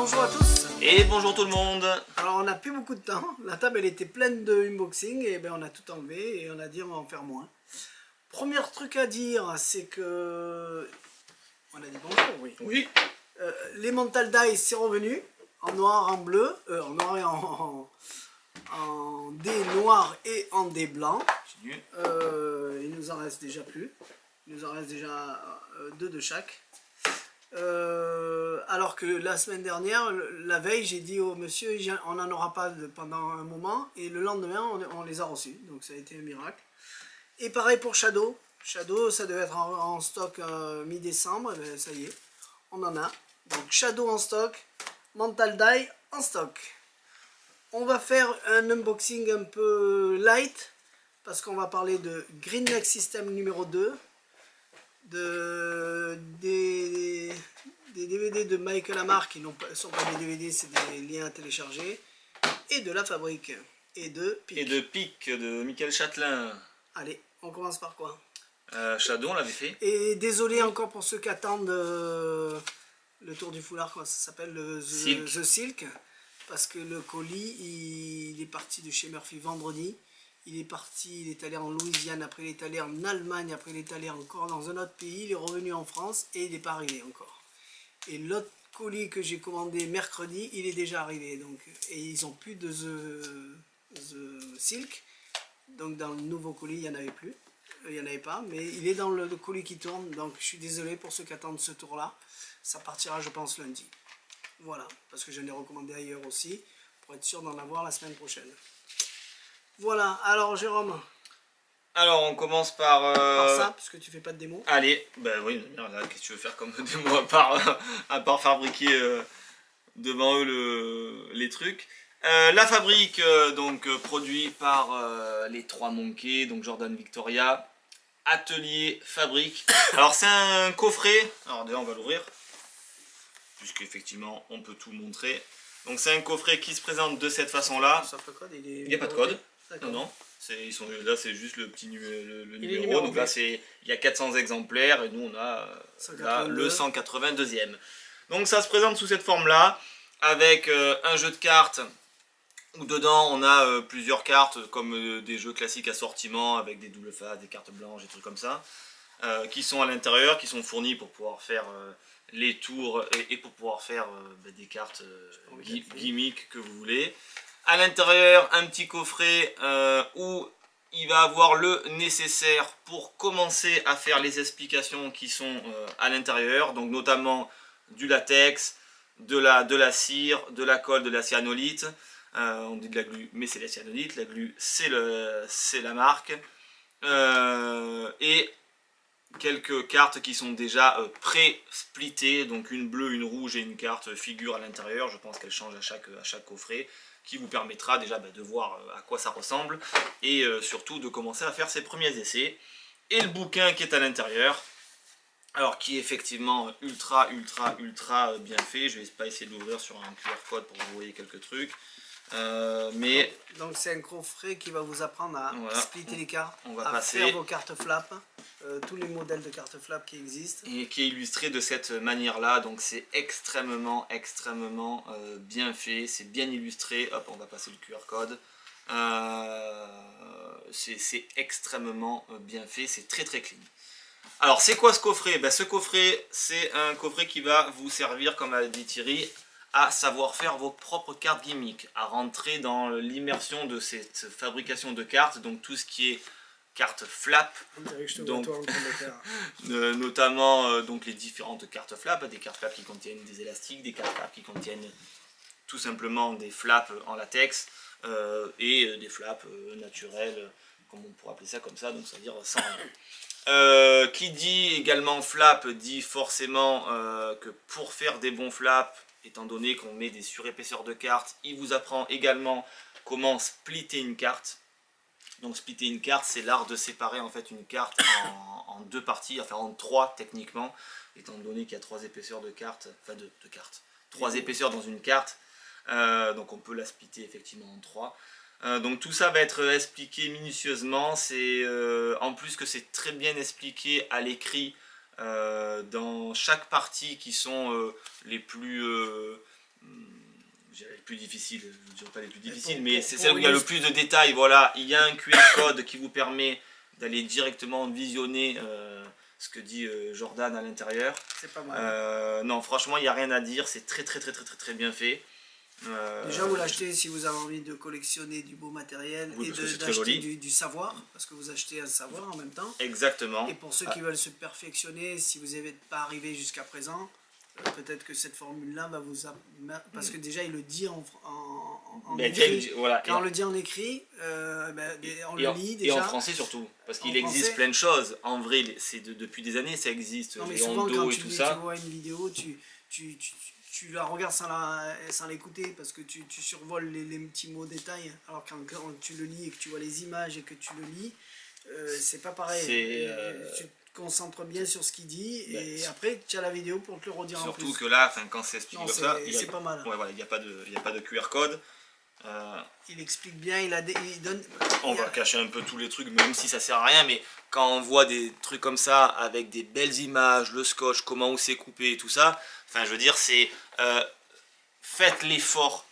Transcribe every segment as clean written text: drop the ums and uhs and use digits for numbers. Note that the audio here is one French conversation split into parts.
bonjour à tous. Et bonjour tout le monde. Alors on n'a plus beaucoup de temps, la table elle était pleine de unboxing et ben on a tout enlevé et on a dit on va en faire moins. Premier truc à dire, c'est que... On a dit bonjour, oui. Oui. Les Mental Dice c'est revenu, en noir, en bleu, en noir et en dés noir et en dés blanc. Il nous en reste déjà plus. Il nous en reste déjà deux de chaque. Alors que la semaine dernière, la veille, j'ai dit au monsieur, on n'en aura pas pendant un moment, et le lendemain, on les a reçus, donc ça a été un miracle. Et pareil pour Shadow. Shadow, ça devait être en stock mi-décembre, ben, ça y est, on en a. Donc Shadow en stock, Mental Die en stock. On va faire un unboxing un peu light, parce qu'on va parler de Green Neck System numéro 2, des DVD de Michael Amar qui ne sont pas des DVD, c'est des liens à télécharger, et de la fabrique, et de Pic. Et de Pic de Michael Châtelain. Allez, on commence par quoi? Shadow, on l'avait fait. Et désolé encore pour ceux qui attendent le tour du foulard, quoi, ça s'appelle The Silk, parce que le colis, il est parti de chez Murphy vendredi. Il est parti, il est allé en Louisiane, après il est allé en Allemagne, après il est allé encore dans un autre pays, il est revenu en France et il n'est pas arrivé encore. Et l'autre colis que j'ai commandé mercredi, il est déjà arrivé. Donc, et ils n'ont plus de The Silk. Donc dans le nouveau colis, il n'y en avait plus. Il n'y en avait pas, mais il est dans le colis qui tourne. Donc je suis désolé pour ceux qui attendent ce tour-là. Ça partira, je pense, lundi. Voilà, parce que je l'ai recommandé ailleurs aussi, pour être sûr d'en avoir la semaine prochaine. Voilà, alors Jérôme. Alors on commence par ça, puisque tu fais pas de démo. Allez, bah oui, qu'est-ce que tu veux faire comme démo à part fabriquer devant eux les trucs. La fabrique, donc produit par les trois Monkeys, donc Jordan Victoria, Atelier Fabrique. Alors c'est un coffret, alors déjà on va l'ouvrir, puisqu'effectivement on peut tout montrer. Donc c'est un coffret qui se présente de cette façon-là. Il n'y a pas de code. Non, non. Là c'est juste le petit numéro. Donc là il y a 400 exemplaires et nous on a là, le 182e. Donc ça se présente sous cette forme-là, avec un jeu de cartes où dedans on a plusieurs cartes comme des jeux classiques assortiments avec des doubles faces, des cartes blanches, des trucs comme ça, qui sont à l'intérieur, qui sont fournis pour pouvoir faire les tours et pour pouvoir faire des cartes gimmick que vous voulez. À l'intérieur, un petit coffret où il va avoir le nécessaire pour commencer à faire les explications qui sont à l'intérieur, donc notamment du latex, de la cire, de la colle, de la cyanolite. On dit de la glu, mais c'est la cyanolite. La glu, c'est la marque. Et quelques cartes qui sont déjà pré-splittées, donc une bleue, une rouge et une carte figure à l'intérieur. Je pense qu'elles changent à chaque coffret, qui vous permettra déjà de voir à quoi ça ressemble et surtout de commencer à faire ses premiers essais. Et le bouquin qui est à l'intérieur, alors qui est effectivement ultra bien fait. Je vais pas essayer de l'ouvrir sur un QR code pour que vous voyez quelques trucs. Donc c'est un coffret qui va vous apprendre à splitter les cartes, faire vos cartes flap, tous les modèles de cartes flap qui existent. Et qui est illustré de cette manière-là, donc c'est extrêmement bien fait, c'est bien illustré. Hop, on va passer le QR code. C'est extrêmement bien fait, c'est très clean. Alors c'est quoi ce coffret? Ce coffret, c'est un coffret qui va vous servir, comme a dit Thierry, à savoir faire vos propres cartes gimmick, à rentrer dans l'immersion de cette fabrication de cartes, donc tout ce qui est cartes flap, donc, notamment donc les différentes cartes flap, des cartes flap qui contiennent des élastiques, des cartes flap qui contiennent tout simplement des flaps en latex et des flaps naturels, comme on pourrait appeler ça comme ça, donc c'est-à-dire sans rien. Qui dit également flap dit forcément que pour faire des bons flaps, étant donné qu'on met des surépaisseurs de cartes, il vous apprend également comment splitter une carte. Donc splitter une carte, c'est l'art de séparer en fait une carte en deux parties, enfin en trois techniquement, étant donné qu'il y a trois épaisseurs de cartes, enfin de cartes, trois épaisseurs dans une carte, donc on peut la splitter effectivement en trois. Donc tout ça va être expliqué minutieusement, en plus que c'est très bien expliqué à l'écrit dans chaque partie qui sont les plus les plus difficiles, je ne dirais pas les plus difficiles, mais c'est celle où il y a le plus de détails. Voilà, il y a un QR code qui vous permet d'aller directement visionner ce que dit Jordan à l'intérieur. C'est pas mal. Non, franchement, il n'y a rien à dire, c'est très bien fait. Déjà, vous l'achetez si vous avez envie de collectionner du beau matériel et d'acheter du savoir, parce que vous achetez un savoir en même temps. Exactement. Et pour ceux qui veulent se perfectionner, si vous n'êtes pas arrivé jusqu'à présent, peut-être que cette formule-là va vous... Parce que déjà, il le dit en écrit. Voilà. Quand on le dit en écrit, on le lit déjà. Et en français surtout, parce qu'il existe plein de choses. En vrai, depuis des années, ça existe. Non, mais souvent, quand tu vois une vidéo, tu la regardes sans l'écouter parce que tu survoles les petits mots détails. Alors quand tu le lis et que tu vois les images et que tu le lis, c'est pas pareil. Tu te concentres bien sur ce qu'il dit et après tu as la vidéo pour te le redire en plus. Surtout que là, quand c'est expliqué comme ça, c'est pas mal. Ouais, voilà, il n'y a pas de QR code. Il explique bien, il donne... On va cacher un peu tous les trucs, même si ça sert à rien, mais quand on voit des trucs comme ça, avec des belles images, le scotch, comment où c'est coupé et tout ça, enfin je veux dire, c'est... faites l'effort,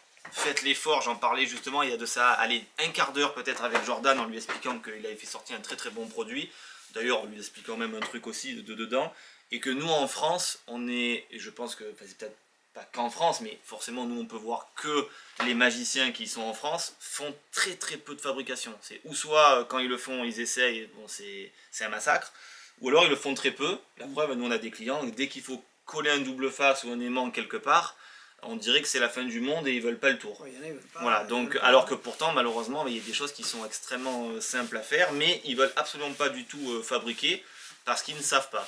j'en parlais justement, il y a de ça, allez, un quart d'heure peut-être avec Jordan, en lui expliquant qu'il avait fait sortir un très bon produit, d'ailleurs en lui expliquant même un truc aussi dedans, et que nous en France, on est, et je pense que, c'est peut-être pas qu'en France, mais forcément nous on peut voir que les magiciens qui sont en France font très peu de fabrication. C'est ou soit quand ils le font, ils essayent, bon c'est un massacre, ou alors ils le font très peu. La preuve, nous on a des clients, dès qu'il faut coller un double face ou un aimant quelque part, on dirait que c'est la fin du monde et ils veulent pas le tour. Ouais, ils veulent pas, voilà, donc alors que pourtant malheureusement il y a des choses qui sont extrêmement simples à faire, mais ils veulent absolument pas du tout fabriquer parce qu'ils ne savent pas.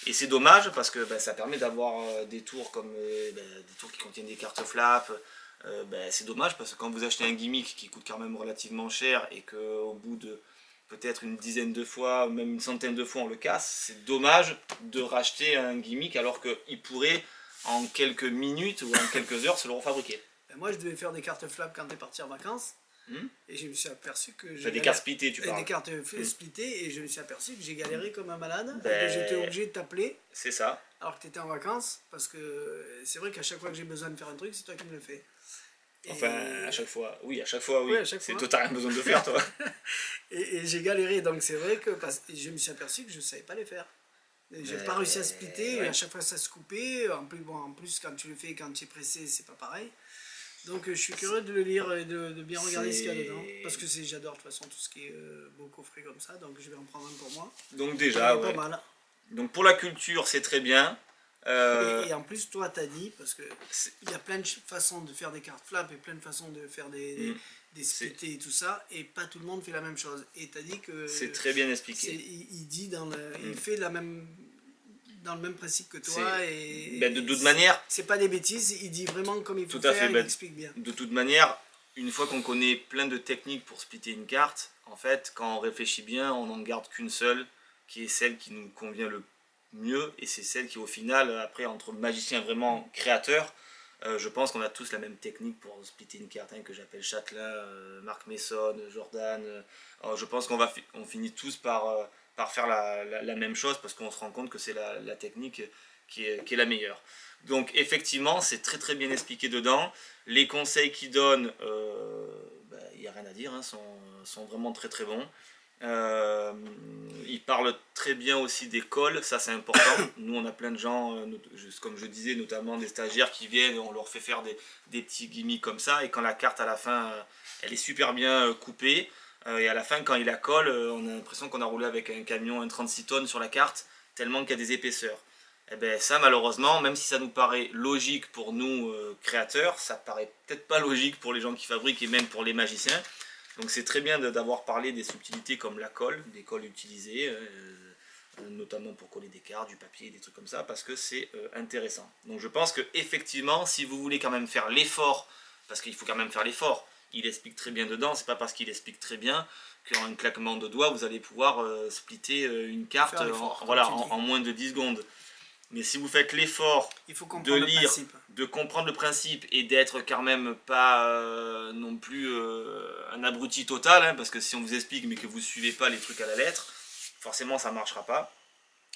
Et c'est dommage parce que ça permet d'avoir des tours comme des tours qui contiennent des cartes flap. C'est dommage parce que quand vous achetez un gimmick qui coûte quand même relativement cher et qu'au bout de peut-être une dizaine de fois, même une centaine de fois on le casse, c'est dommage de racheter un gimmick alors qu'il pourrait en quelques minutes ou en quelques heures se le refabriquer. Moi je devais faire des cartes flap quand t'es parti en vacances. Et je me suis aperçu que des cartes splittées, tu parles. Des cartes splittées, et je me suis aperçu que j'ai galéré comme un malade, et que j'étais obligé de t'appeler. C'est ça. Alors que tu étais en vacances, parce que c'est vrai qu'à chaque fois que j'ai besoin de faire un truc, c'est toi qui me le fais. Enfin, à chaque fois, oui. C'est toi, t'as rien besoin de faire, toi. et j'ai galéré, donc c'est vrai que je me suis aperçu que je ne savais pas les faire. J'ai pas réussi à splitter, et à chaque fois ça se coupait. En plus, quand tu le fais, quand tu es pressé, c'est pas pareil. Donc je suis curieux de le lire et de bien regarder ce qu'il y a dedans. Parce que j'adore de toute façon tout ce qui est beau coffret comme ça, donc je vais en prendre un pour moi. Donc déjà, pas mal. Donc pour la culture, c'est très bien. Et en plus, toi, t'as dit, parce que il y a plein de façons de faire des cartes flap et plein de façons de faire des splittés et tout ça, et pas tout le monde fait la même chose. Et t'as dit que... C'est très bien expliqué. Il dit il fait dans le même principe que toi, et de toute manière, c'est pas des bêtises, il dit vraiment comme il faut faire, il explique bien. De toute manière, une fois qu'on connaît plein de techniques pour splitter une carte, en fait, quand on réfléchit bien, on n'en garde qu'une seule, qui est celle qui nous convient le mieux, et c'est celle qui au final, après, entre magiciens vraiment créateurs, je pense qu'on a tous la même technique pour splitter une carte, que j'appelle Châtelain, Marc Mason, Jordan. Je pense qu'on finit tous par faire la même chose parce qu'on se rend compte que c'est la technique qui est la meilleure. Donc effectivement, c'est très bien expliqué dedans. Les conseils qu'il donne, il n'y a rien à dire, sont vraiment très bons. Il parle très bien aussi des calls, ça c'est important. Nous on a plein de gens, comme je disais, notamment des stagiaires qui viennent, on leur fait faire des petits gimmicks comme ça, et quand la carte à la fin elle est super bien coupée, et à la fin quand il la colle, on a l'impression qu'on a roulé avec un camion, un 36 tonnes sur la carte, tellement qu'il y a des épaisseurs. Et bien ça malheureusement, même si ça nous paraît logique pour nous créateurs, ça paraît peut-être pas logique pour les gens qui fabriquent et même pour les magiciens. Donc c'est très bien d'avoir parlé des subtilités comme la colle, des colles utilisées, notamment pour coller des cartes, du papier, des trucs comme ça, parce que c'est intéressant. Donc je pense que effectivement, si vous voulez quand même faire l'effort, parce qu'il faut quand même faire l'effort, il explique très bien dedans, c'est pas parce qu'il explique très bien qu'en un claquement de doigts, vous allez pouvoir splitter une carte en moins de 10 secondes. Mais si vous faites l'effort de lire, de comprendre le principe et d'être quand même pas non plus un abruti total, parce que si on vous explique mais que vous ne suivez pas les trucs à la lettre, forcément ça ne marchera pas.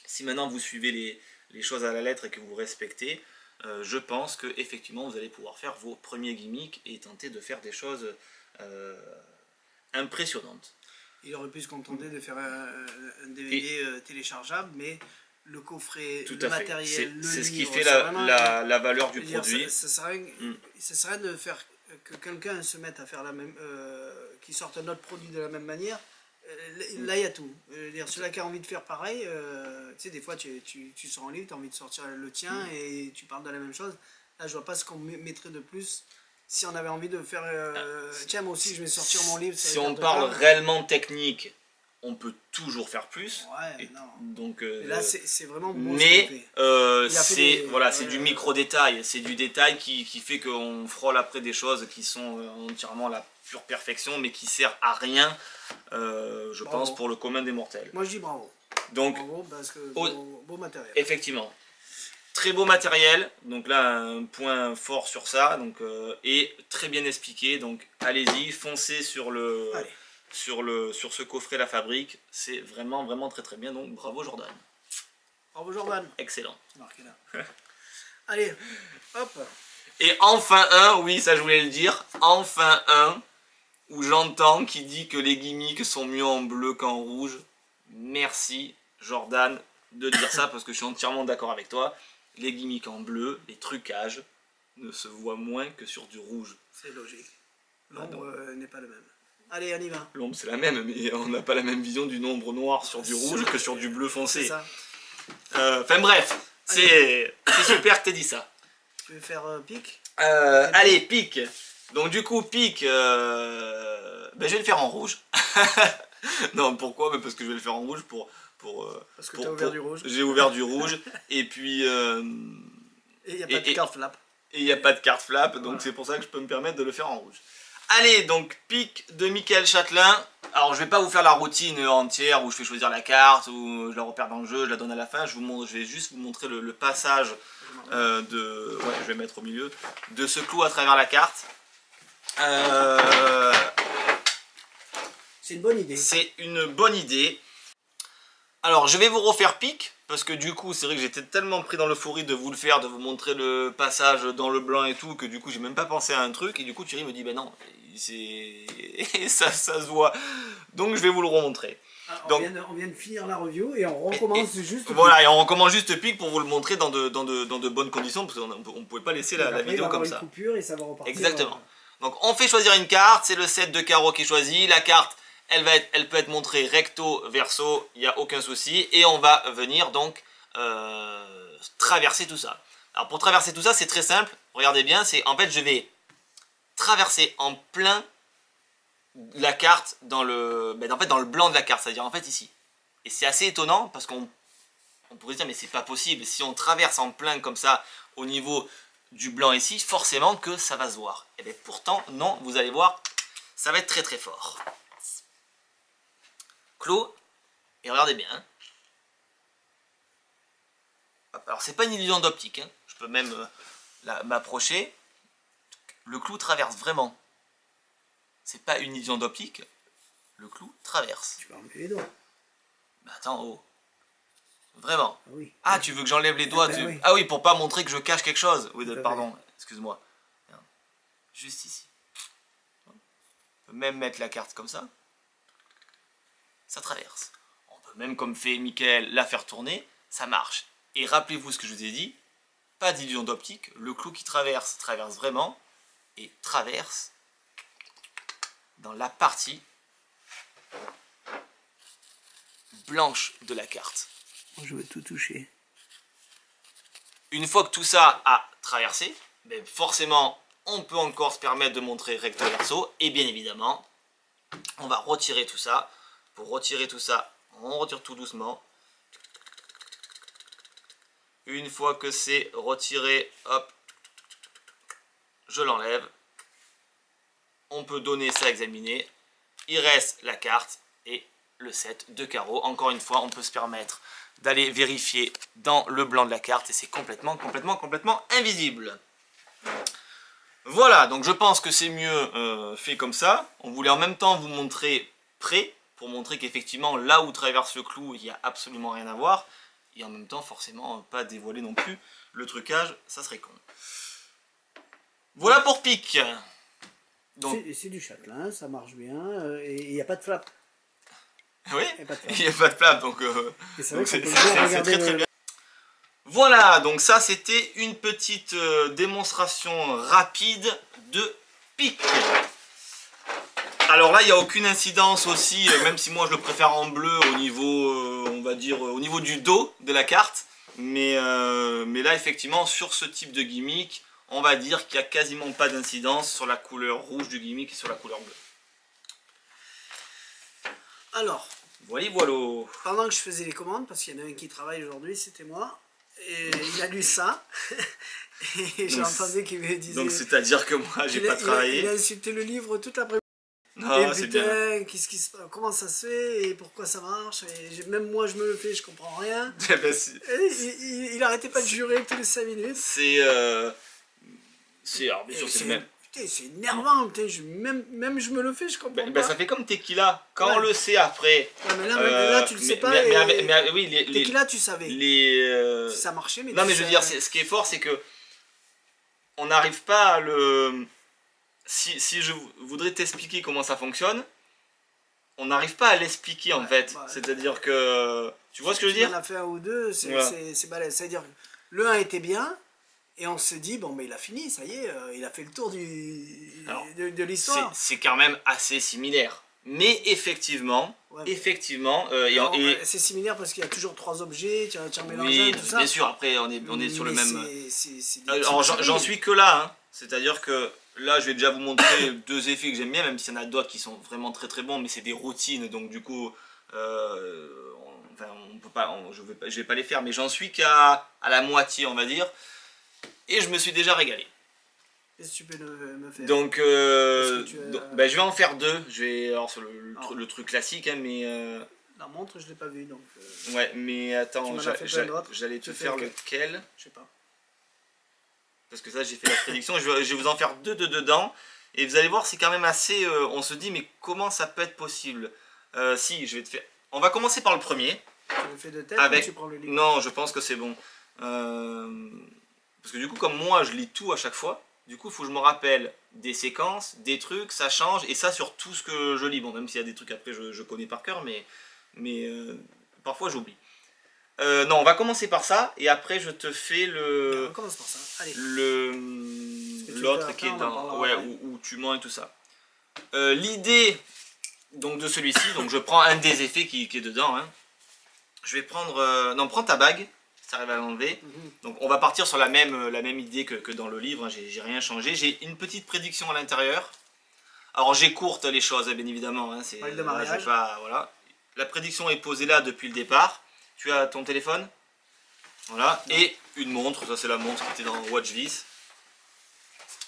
Si maintenant vous suivez les choses à la lettre et que vous respectez, je pense que effectivement vous allez pouvoir faire vos premiers gimmicks et tenter de faire des choses impressionnantes. Il aurait pu se contenter de faire un DVD téléchargeable, mais le coffret, le matériel, le livre... C'est ce qui fait la valeur du produit. Ça serait de faire que quelqu'un se mette à faire la même... qui sorte un autre produit de la même manière. Là, il y a tout. Celui-là qui a envie de faire pareil, tu sais, des fois, tu sors un livre, tu as envie de sortir le tien et tu parles de la même chose. Là, je vois pas ce qu'on mettrait de plus. Si on avait envie de faire... tiens, moi aussi, je vais sortir mon livre. Si on parle réellement technique, on peut toujours faire plus. Ouais, non. Donc, là, c'est vraiment beau. Mais c'est du micro-détail. C'est du détail qui fait qu'on frôle après des choses qui sont entièrement la pure perfection, mais qui sert à rien, je pense, pour le commun des mortels. Moi, je dis bravo. Donc, bravo, parce que beau matériel. Effectivement. Très beau matériel, donc là un point fort sur ça, donc, et très bien expliqué, donc allez-y, foncez sur ce coffret La Fabrique, c'est vraiment très très bien, donc bravo Jordan. Bravo Jordan. Excellent. Marqué là. Allez, hop. Et enfin un, oui ça je voulais le dire, enfin un, où j'entends qui dit que les gimmicks sont mieux en bleu qu'en rouge. Merci Jordan de dire ça, parce que je suis entièrement d'accord avec toi. Les gimmicks en bleu, les trucages, ne se voient moins que sur du rouge. C'est logique. L'ombre n'est pas le même. Allez, on y va. L'ombre c'est la même, mais on n'a pas la même vision du nombre noir sur du rouge que sur du bleu foncé. C'est ça. Enfin bref, c'est super que t'aies dit ça. Tu veux faire pique Allez, pique. Donc du coup, pique, je vais le faire en rouge. Non, pourquoi? Parce que je vais le faire en rouge parce que tu as ouvert du rouge. J'ai ouvert du rouge, et puis... et il n'y a pas de carte flap. Et il n'y a pas de carte flap, donc voilà. C'est pour ça que je peux me permettre de le faire en rouge. Allez, donc pique de Michael Châtelain. Alors je vais pas vous faire la routine entière où je fais choisir la carte, où je la repère dans le jeu, je la donne à la fin. Je vais juste vous montrer le passage de... Ouais, je vais mettre au milieu. De ce clou à travers la carte. C'est une bonne idée. C'est une bonne idée. Alors je vais vous refaire pique, parce que du coup c'est vrai que j'étais tellement pris dans l'euphorie de vous le faire, de vous montrer le passage dans le blanc et tout, que du coup j'ai même pas pensé à un truc, et du coup Thierry me dit ben non, ça se voit, donc je vais vous le remontrer. Ah, on vient de finir la review et on recommence juste voilà, et on recommence juste pique pour vous le montrer dans de bonnes conditions, parce qu'on ne pouvait pas laisser la vidéo comme ça. Coupure et ça va repartir. Exactement. Donc on fait choisir une carte, c'est le 7 de carreau qui est choisi, la carte elle peut être montrée recto, verso, il n'y a aucun souci. Et on va venir donc traverser tout ça. Alors pour traverser tout ça, c'est très simple. Regardez bien, en fait je vais traverser en plein la carte dans le blanc de la carte, c'est-à-dire en fait ici. Et c'est assez étonnant parce qu'on pourrait se dire mais c'est pas possible. Si on traverse en plein comme ça au niveau du blanc ici, forcément que ça va se voir. Et bien pourtant non, vous allez voir, ça va être très très fort. Clos, et regardez bien. Hein. Alors c'est pas une illusion d'optique, hein. Je peux même m'approcher. Le clou traverse vraiment. C'est pas une illusion d'optique, le clou traverse. Tu vas enlever les doigts. Bah attends, oh. Vraiment. Ah, oui. Ah, tu veux que j'enlève les doigts oui. Ah oui, pour pas montrer que je cache quelque chose. Oui, pardon, excuse-moi. Juste ici. On peut même mettre la carte comme ça. Ça traverse. On peut même, comme fait Michael, la faire tourner, ça marche. Et rappelez-vous ce que je vous ai dit, pas d'illusion d'optique, le clou qui traverse vraiment, et traverse dans la partie blanche de la carte. Je vais tout toucher. Une fois que tout ça a traversé, ben forcément, on peut encore se permettre de montrer recto verso, et bien évidemment, on va retirer tout ça. Pour retirer tout ça, on retire tout doucement. Une fois que c'est retiré, hop, je l'enlève. On peut donner ça à examiner. Il reste la carte et le 7 de carreau. Encore une fois, on peut se permettre d'aller vérifier dans le blanc de la carte et c'est complètement invisible. Voilà, donc je pense que c'est mieux fait comme ça. On voulait en même temps vous montrer prêt, pour montrer qu'effectivement, là où traverse le clou, il n'y a absolument rien à voir. Et en même temps, forcément, pas dévoiler non plus le trucage, ça serait con. Voilà pour Pic. C'est du châtelain, ça marche bien, et il n'y a pas de flap. Oui, il n'y a pas de flap, donc c'est très très bien. Voilà, donc ça c'était une petite démonstration rapide de Pic. Alors là, il n'y a aucune incidence aussi, même si moi je le préfère en bleu au niveau, on va dire, au niveau du dos de la carte. Mais là, effectivement, sur ce type de gimmick, on va dire qu'il n'y a quasiment pas d'incidence sur la couleur rouge du gimmick et sur la couleur bleue. Alors, voilà. Pendant que je faisais les commandes, parce qu'il y en a un qui travaille aujourd'hui, c'était moi, et il a lu ça, et j'ai entendu qu'il me disait... Donc c'est-à-dire que moi, j'ai pas travaillé. Il a insulté le livre toute l'après-midi. Ah, c'est bien. Comment ça se fait et pourquoi ça marche, et même moi je me le fais, je comprends rien. Il arrêtait pas de jurer tous les 5 minutes. Alors bien sûr c'est le même. Putain, c'est énervant, putain, même je me le fais, je comprends pas. Ça fait comme Tequila, quand on le sait après. Ouais, mais là tu le sais pas. Oui, Tequila tu savais. Ça marchait, mais... Non mais je veux dire, ce qui est fort, c'est que on n'arrive pas à le... Si je voudrais t'expliquer comment ça fonctionne, on n'arrive pas à l'expliquer en fait. C'est-à-dire que... Tu vois ce que je veux dire? On en a fait un ou deux, c'est balèze. C'est-à-dire que le 1 était bien, et on se dit, bon, mais il a fini, ça y est, il a fait le tour de l'histoire. C'est quand même assez similaire. Mais effectivement, c'est similaire parce qu'il y a toujours 3 objets, tu as mélangé, oui, tout ça. Bien sûr, après on est sur le même... Alors j'en suis que là, hein. C'est-à-dire que là je vais déjà vous montrer 2 effets que j'aime bien, même s'il y en a d'autres qui sont vraiment très très bons, mais c'est des routines, donc du coup, on peut pas, je vais pas les faire, mais j'en suis qu'à la moitié, on va dire, et je me suis déjà régalé. Qu'est-ce que tu peux me faire? Donc, je vais en faire 2. Alors sur le truc classique, hein, mais... La montre, je l'ai pas vue, donc... Ouais, mais attends, j'allais te faire lequel? Je sais pas. Parce que ça, j'ai fait la prédiction. Je vais vous en faire 2 dedans. Et vous allez voir, c'est quand même assez... on se dit, mais comment ça peut être possible? Si, je vais te faire... On va commencer par le premier. Tu le fais de tête ou tu prends le livre? Non, je pense que c'est bon. Parce que du coup, comme moi, je lis tout à chaque fois, du coup, il faut que je me rappelle des séquences, des trucs, ça change, et ça sur tout ce que je lis. Bon, même s'il y a des trucs après, je connais par cœur, mais parfois j'oublie. Non, on va commencer par ça, et après je te fais le... On commence par ça, allez. L'autre qui est dans... Ouais, où tu mens et tout ça. L'idée donc de celui-ci, donc je prends un des effets qui est dedans. Hein. Je vais prendre... non, prends ta bague. Ça arrive à l'enlever. Donc on va partir sur la même idée que dans le livre, hein. J'ai rien changé. J'ai une petite prédiction à l'intérieur. Alors j'écourte les choses, bien évidemment. Hein. Voilà. La prédiction est posée là depuis le départ. Tu as ton téléphone. Voilà. Non. Et une montre. Ça c'est la montre qui était dans Watch This.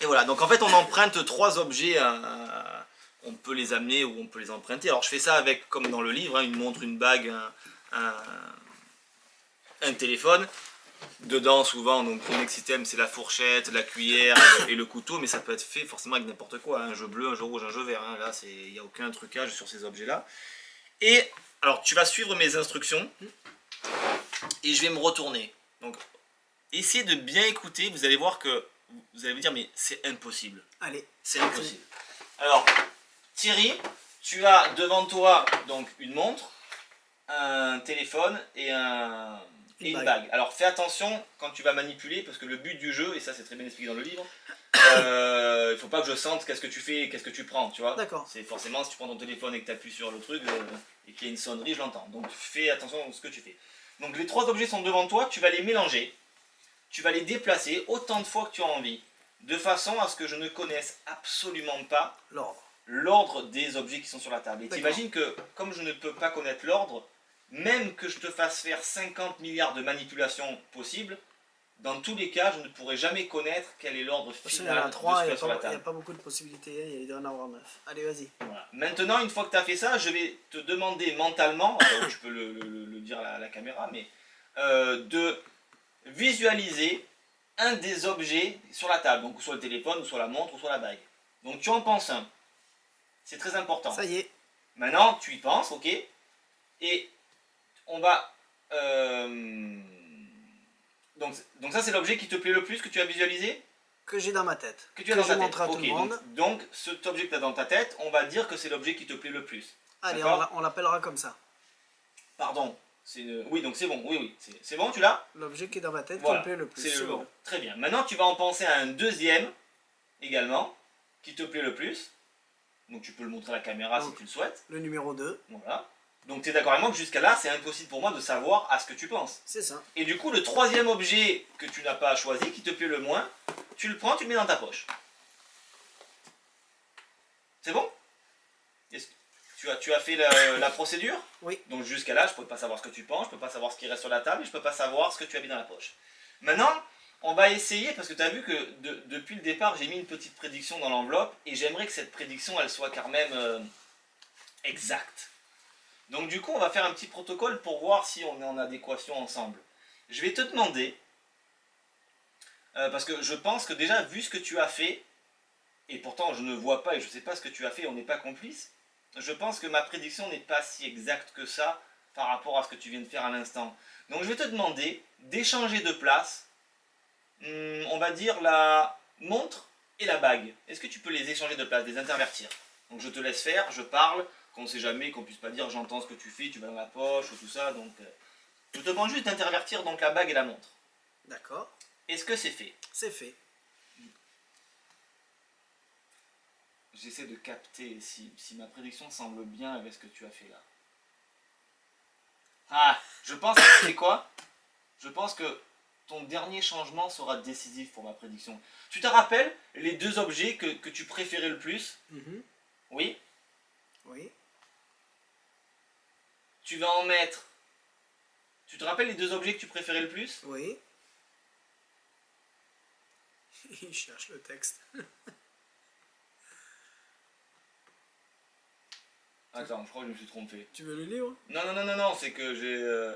Et voilà. Donc en fait on emprunte 3 objets. On peut les amener ou on peut les emprunter. Alors je fais ça avec, comme dans le livre, hein, une montre, une bague, un téléphone. Dedans souvent, donc le next item c'est la fourchette, la cuillère et le couteau, mais ça peut être fait forcément avec n'importe quoi, hein, un jeu bleu, un jeu rouge, un jeu vert, hein. Là il n'y a aucun trucage sur ces objets là. Et alors tu vas suivre mes instructions et je vais me retourner. Donc essayez de bien écouter, vous allez voir que vous allez vous dire mais c'est impossible. Allez. C'est impossible. Alors Thierry, tu as devant toi donc une montre, un téléphone et une bague. Alors fais attention quand tu vas manipuler, parce que le but du jeu, et ça c'est très bien expliqué dans le livre, il faut pas que je sente qu'est-ce que tu fais, qu'est-ce que tu prends, tu vois. D'accord. C'est forcément si tu prends ton téléphone et que tu appuies sur le truc et qu'il y a une sonnerie, je l'entends. Donc fais attention à ce que tu fais. Donc les 3 objets sont devant toi, tu vas les mélanger, tu vas les déplacer autant de fois que tu as envie, de façon à ce que je ne connaisse absolument pas l'ordre des objets qui sont sur la table. Et t'imagines que comme je ne peux pas connaître l'ordre, même que je te fasse faire 50 milliards de manipulations possibles, dans tous les cas, je ne pourrai jamais connaître quel est l'ordre final de ce qu'il y a sur la table. Il n'y a pas beaucoup de possibilités, il doit en avoir 9. Allez, vas-y. Voilà. Maintenant, une fois que tu as fait ça, je vais te demander mentalement, tu peux le dire à la caméra, mais de visualiser un des objets sur la table, donc soit le téléphone, ou soit la montre, ou soit la bague. Donc tu en penses un. C'est très important. Ça y est. Maintenant, tu y penses, ok, et on va Donc ça, c'est l'objet qui te plaît le plus, que tu as visualisé? Que j'ai dans ma tête. Que tu as dans ta tête. Montre à tout le monde. Donc, cet objet que tu as dans ta tête, on va dire que c'est l'objet qui te plaît le plus. Allez, on l'appellera comme ça. Pardon. Oui, donc c'est bon. Oui. C'est bon, tu l'as? L'objet qui est dans ma tête qui me plaît le plus. C'est bon. Très bien. Maintenant, tu vas en penser à un deuxième, également, qui te plaît le plus. Donc, tu peux le montrer à la caméra si tu le souhaites. Le numéro 2. Voilà. Donc, tu es d'accord avec moi que jusqu'à là, c'est impossible pour moi de savoir à ce que tu penses. C'est ça. Et du coup, le troisième objet que tu n'as pas choisi, qui te plaît le moins, tu le prends, tu le mets dans ta poche. C'est bon? Tu as fait la procédure? Oui. Donc jusqu'à là, je ne peux pas savoir ce que tu penses, je ne peux pas savoir ce qui reste sur la table, et je ne peux pas savoir ce que tu as mis dans la poche. Maintenant, on va essayer, parce que tu as vu que depuis le départ, j'ai mis une petite prédiction dans l'enveloppe, et j'aimerais que cette prédiction, elle soit quand même exacte. Donc du coup, on va faire un petit protocole pour voir si on est en adéquation ensemble. Je vais te demander, parce que je pense que déjà, vu ce que tu as fait, et pourtant je ne vois pas et je ne sais pas ce que tu as fait, on n'est pas complices, je pense que ma prédiction n'est pas si exacte que ça par rapport à ce que tu viens de faire à l'instant. Donc je vais te demander d'échanger de place, on va dire la montre et la bague. Est-ce que tu peux les échanger de place, les intervertir? Donc je te laisse faire, je parle, qu'on ne sait jamais, qu'on ne puisse pas dire j'entends ce que tu fais, tu vas dans la poche ou tout ça. Donc je te demande juste d'intervertir donc la bague et la montre. D'accord. Est-ce que c'est fait? C'est fait. J'essaie de capter si ma prédiction semble bien avec ce que tu as fait là. Ah, je pense que c'est quoi? Je pense que ton dernier changement sera décisif pour ma prédiction. Tu te rappelles les deux objets que tu préférais le plus? Oui? Oui. Tu vas en mettre... Tu te rappelles les deux objets que tu préférais le plus? Oui. Il cherche le texte. Attends, je crois que je me suis trompé. Tu veux le livre? Non, c'est que j'ai...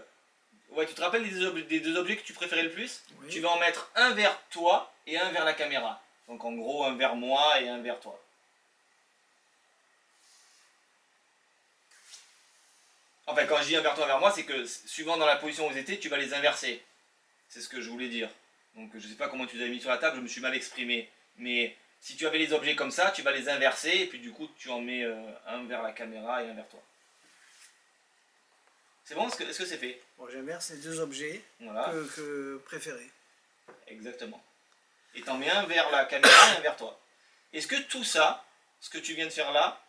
Ouais, tu te rappelles des deux objets que tu préférais le plus? Oui. Tu vas en mettre un vers toi et un vers la caméra. Donc en gros, un vers moi et un vers toi. Enfin, quand je dis un vers toi, un vers moi, c'est que suivant dans la position où vous étiez, tu vas les inverser. C'est ce que je voulais dire. Donc je ne sais pas comment tu les as mis sur la table, je me suis mal exprimé. Mais si tu avais les objets comme ça, tu vas les inverser et puis du coup, tu en mets un vers la caméra et un vers toi. C'est bon? Est-ce que c'est fait? Bon, j'inverse les deux objets que préférés. Exactement. Et t'en mets un vers la caméra et un vers toi. Est-ce que tout ça, ce que tu viens de faire là,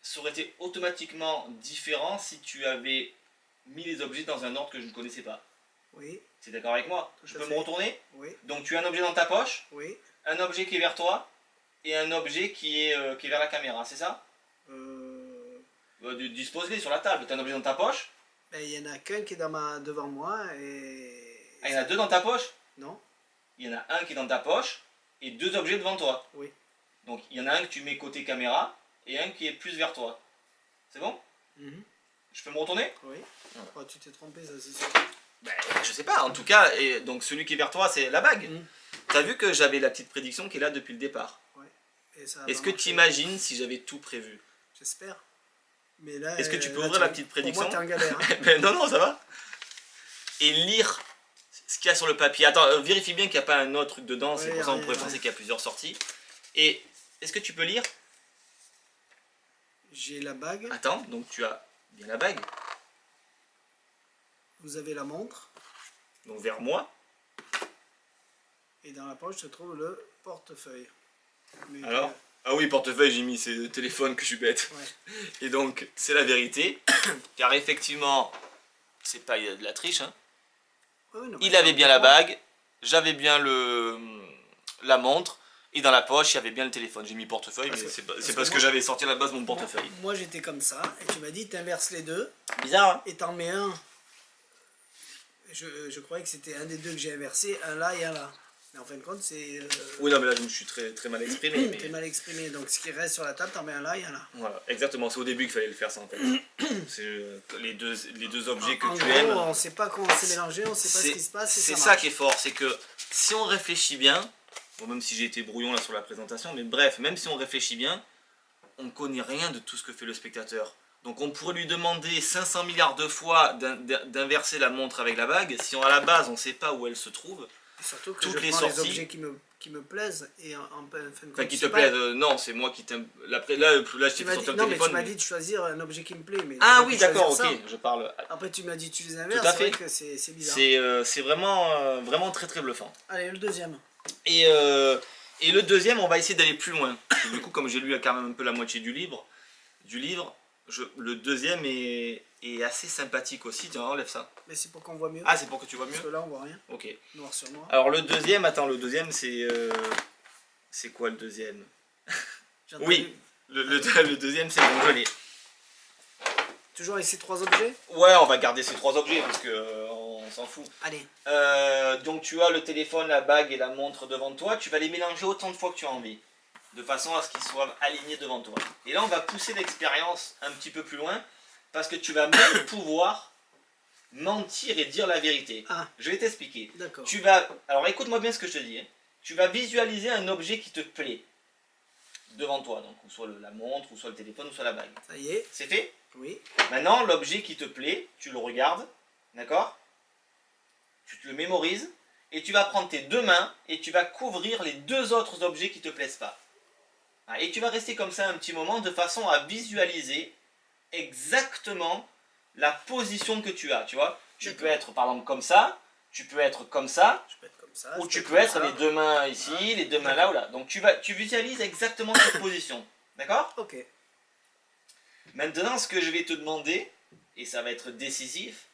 ça aurait été automatiquement différent si tu avais mis les objets dans un ordre que je ne connaissais pas? Oui. Tu es d'accord avec moi? Je peux me retourner? Oui. Donc tu as un objet dans ta poche? Oui. Un objet qui est vers toi et un objet qui est vers la caméra, c'est ça? Dispose-les sur la table. Tu as un objet dans ta poche? Il y en a qu'un qui est devant moi et... Ah, il y en a deux dans ta poche? Non. Il y en a un qui est dans ta poche et deux objets devant toi? Oui. Donc il y en a un que tu mets côté caméra et un qui est plus vers toi. C'est bon? Je peux me retourner? Oui. Oh, tu t'es trompé, ça c'est sûr. Ben, je sais pas, en tout cas, et donc celui qui est vers toi, c'est la bague. T'as vu que j'avais la petite prédiction qui est là depuis le départ. Ouais. Est-ce que tu imagines si j'avais tout prévu? J'espère. Mais là, est-ce que tu peux ouvrir la petite prédiction? Pour moi, t'es en galère. Hein. Ben non, ça va. Et lire ce qu'il y a sur le papier. Attends, vérifie bien qu'il n'y a pas un autre truc dedans, c'est pour ça qu'on pourrait penser qu'il y a plusieurs sorties. Et est-ce que tu peux lire? J'ai la bague. Attends, donc tu as bien la bague. Vous avez la montre. Donc vers moi. Et dans la poche se trouve le portefeuille. Mais alors ah oui, portefeuille, j'ai mis, c'est le téléphone que je suis bête. Ouais. Et donc, c'est la vérité. Car effectivement, c'est pas de la triche. Hein. Oui, non, il avait bien la bague, j'avais bien la montre, et dans la poche, il y avait bien le téléphone. J'ai mis portefeuille, mais c'est parce que j'avais sorti à la base mon portefeuille. Moi, j'étais comme ça, et tu m'as dit, t'inverses les deux. Bizarre, hein? Et t'en mets un. Je croyais que c'était un des deux que j'ai inversé, un là et un là. Mais en fin de compte, c'est... Oui, non, mais là, je me suis très mal exprimé. T'es mal exprimé, donc ce qui reste sur la table, t'en mets un là et un là. Voilà, exactement, c'est au début qu'il fallait le faire, ça, en fait. C'est les deux objets que tu aimes. On sait pas comment c'est mélangé, on sait pas ce qui se passe. C'est ça qui est fort, c'est que si on réfléchit bien, bon, même si j'ai été brouillon là sur la présentation, mais bref, même si on réfléchit bien, on ne connaît rien de tout ce que fait le spectateur. Donc on pourrait lui demander 500 milliards de fois d'inverser la montre avec la bague. Si à la base on ne sait pas où elle se trouve, et surtout que toutes je les prends sorties... les objets qui me plaisent et en fin de compte... Enfin, qui te plaisent, non, c'est moi qui t'aime... Là, je t'ai fait sortir le téléphone. Non, mais tu m'as dit de choisir un objet qui me plaît. Mais ah oui, d'accord, ok, je parle... Après tu m'as dit tu les inverses, c'est vrai que c'est bizarre. C'est vraiment, vraiment très très bluffant. Allez, le deuxième. Et le deuxième, on va essayer d'aller plus loin. Du coup, comme j'ai lu quand même un peu la moitié du livre, le deuxième est assez sympathique aussi. Tiens, enlève ça. Mais c'est pour qu'on voit mieux. Ah, c'est pour que tu vois mieux. Parce que là, on voit rien. Ok. Noir sur noir. Alors le deuxième, c'est... c'est quoi le deuxième? Oui, le deuxième, c'est bon, je l'ai. Toujours avec ces trois objets? Ouais, on va garder ces trois objets parce que on s'en fout. Allez. Donc tu as le téléphone, la bague et la montre devant toi. Tu vas les mélanger autant de fois que tu as envie, de façon à ce qu'ils soient alignés devant toi. Et là, on va pousser l'expérience un petit peu plus loin parce que tu vas même pouvoir mentir et dire la vérité. Ah. Je vais t'expliquer. D'accord. Alors écoute-moi bien ce que je te dis. Hein. Tu vas visualiser un objet qui te plaît devant toi, donc ou soit la montre, ou soit le téléphone, ou soit la bague. Ça y est. C'est fait? Oui. Maintenant, l'objet qui te plaît, tu le regardes, d'accord? Tu te le mémorises, et tu vas prendre tes deux mains, et tu vas couvrir les deux autres objets qui ne te plaisent pas. Et tu vas rester comme ça un petit moment, de façon à visualiser exactement la position que tu as, tu vois? Tu peux être, par exemple, comme ça, tu peux être comme ça, ou tu peux être les deux mains ici, les deux mains là ou là. Donc tu visualises exactement cette position. D'accord? Ok. Maintenant, ce que je vais te demander, et ça va être décisif,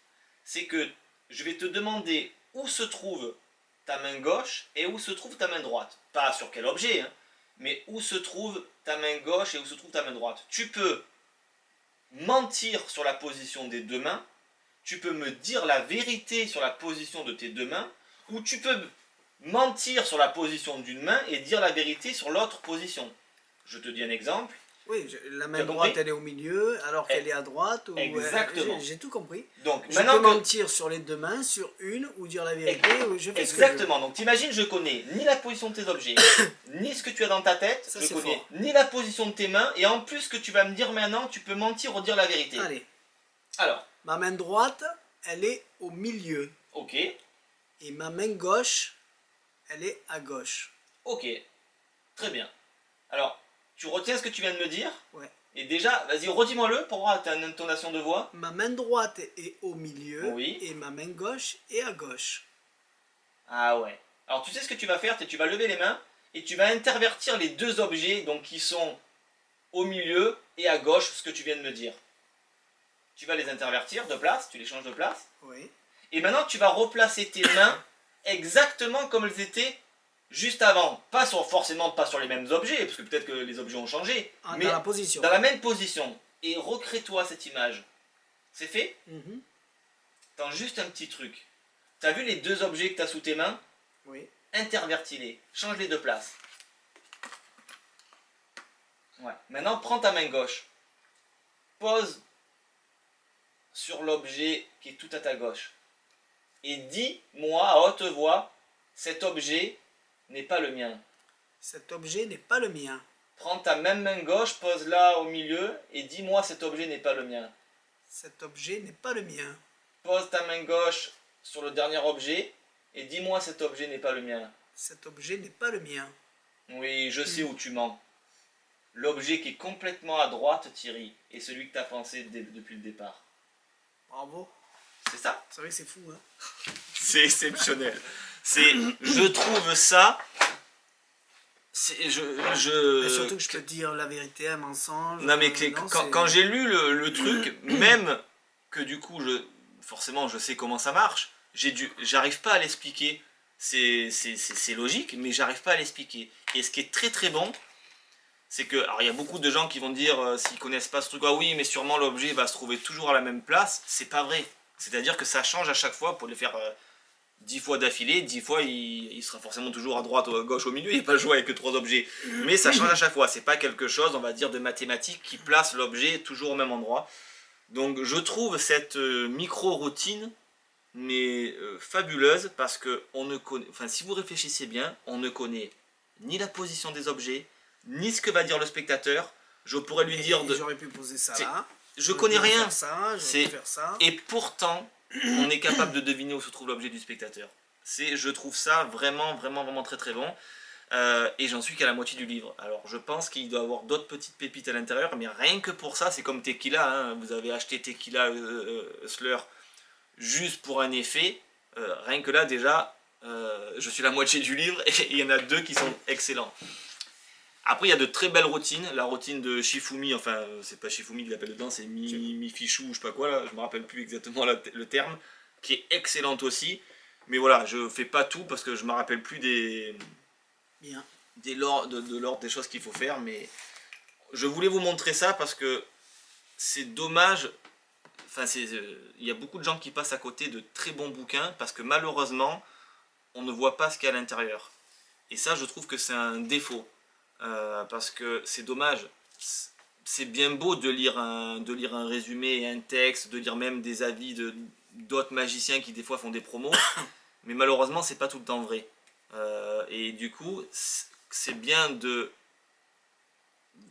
c'est que je vais te demander où se trouve ta main gauche et où se trouve ta main droite. Pas sur quel objet, hein, mais où se trouve ta main gauche et où se trouve ta main droite. Tu peux mentir sur la position des deux mains, tu peux me dire la vérité sur la position de tes deux mains, ou tu peux mentir sur la position d'une main et dire la vérité sur l'autre position. Je te dis un exemple. Oui, la main droite elle est au milieu alors qu'elle est à droite. Ou, exactement. J'ai tout compris. Donc, je peux mentir sur les deux mains, sur une, ou dire la vérité. Ou je fais exactement. Donc t'imagines, je connais ni la position de tes objets, ni ce que tu as dans ta tête, ça, je connais ni la position de tes mains, et en plus ce que tu vas me dire maintenant, tu peux mentir ou dire la vérité. Allez. Alors. Ma main droite, elle est au milieu. Ok. Et ma main gauche, elle est à gauche. Ok. Très bien. Alors, tu retiens ce que tu viens de me dire? Ouais. Et déjà, vas-y, redis-moi-le pour voir ta intonation de voix. Ma main droite est au milieu. Oui. Et ma main gauche est à gauche. Ah ouais. Alors tu sais ce que tu vas faire, tu vas lever les mains et tu vas intervertir les deux objets donc qui sont au milieu et à gauche, ce que tu viens de me dire. Tu vas les intervertir de place, tu les changes de place. Oui. Et maintenant tu vas replacer tes mains exactement comme elles étaient juste avant. Forcément pas sur les mêmes objets, parce que peut-être que les objets ont changé. Mais dans la position. Dans la même position. Et recrée-toi cette image. C'est fait? Attends, juste un petit truc. Tu as vu les deux objets que tu as sous tes mains? Oui. Intervertis-les. Change-les de place. Ouais. Maintenant, prends ta main gauche. Pose sur l'objet qui est tout à ta gauche. Et dis-moi à haute voix, cet objet n'est pas le mien. Cet objet n'est pas le mien. Prends ta même main gauche, pose-la au milieu et dis-moi cet objet n'est pas le mien. Cet objet n'est pas le mien. Pose ta main gauche sur le dernier objet et dis-moi cet objet n'est pas le mien. Cet objet n'est pas le mien. Oui, je sais où tu mens. L'objet qui est complètement à droite, Thierry, est celui que tu as pensé depuis le départ. Bravo. C'est ça? C'est vrai que c'est fou, hein. C'est exceptionnel. Je trouve ça... Et surtout que je peux dire la vérité, un mensonge. Non mais quand j'ai lu le truc, même que du coup, forcément je sais comment ça marche, j'arrive pas à l'expliquer. C'est logique, mais j'arrive pas à l'expliquer. Et ce qui est très très bon, c'est que, alors il y a beaucoup de gens qui vont dire, s'ils connaissent pas ce truc, ah oui, mais sûrement l'objet va se trouver toujours à la même place. C'est pas vrai. C'est-à-dire que ça change à chaque fois. Pour le faire 10 fois d'affilée, 10 fois il sera forcément toujours à droite ou à gauche, au milieu. Il n'est pas joué avec que 3 objets. Mais ça change à chaque fois. C'est pas quelque chose, on va dire, de mathématique qui place l'objet toujours au même endroit. Donc je trouve cette micro-routine mais fabuleuse, parce que on ne connaît, enfin, si vous réfléchissez bien, on ne connaît ni la position des objets, ni ce que va dire le spectateur. Je pourrais lui dire... J'aurais pu poser ça là. je connais rien. Faire ça. Et pourtant, on est capable de deviner où se trouve l'objet du spectateur. Je trouve ça vraiment, vraiment, vraiment très très bon. Et j'en suis qu'à la moitié du livre. Alors je pense qu'il doit y avoir d'autres petites pépites à l'intérieur, mais rien que pour ça, c'est comme Tequila, hein. Vous avez acheté Tequila Slur juste pour un effet, rien que là déjà, je suis la moitié du livre et il y en a 2 qui sont excellents. Après il y a de très belles routines, la routine de Shifumi, enfin c'est pas Shifumi qui l'appelle dedans, c'est Mifichu, je sais pas quoi là, je me rappelle plus exactement le terme, qui est excellente aussi, mais voilà, je fais pas tout parce que je me rappelle plus de l'ordre des choses qu'il faut faire, mais je voulais vous montrer ça parce que c'est dommage, enfin il y a beaucoup de gens qui passent à côté de très bons bouquins parce que malheureusement on ne voit pas ce qu'il y a à l'intérieur, et ça je trouve que c'est un défaut, parce que c'est dommage. C'est bien beau de lire un résumé et un texte, de lire même des avis d'autres magiciens qui des fois font des promos, mais malheureusement c'est pas tout le temps vrai. Et du coup, c'est bien de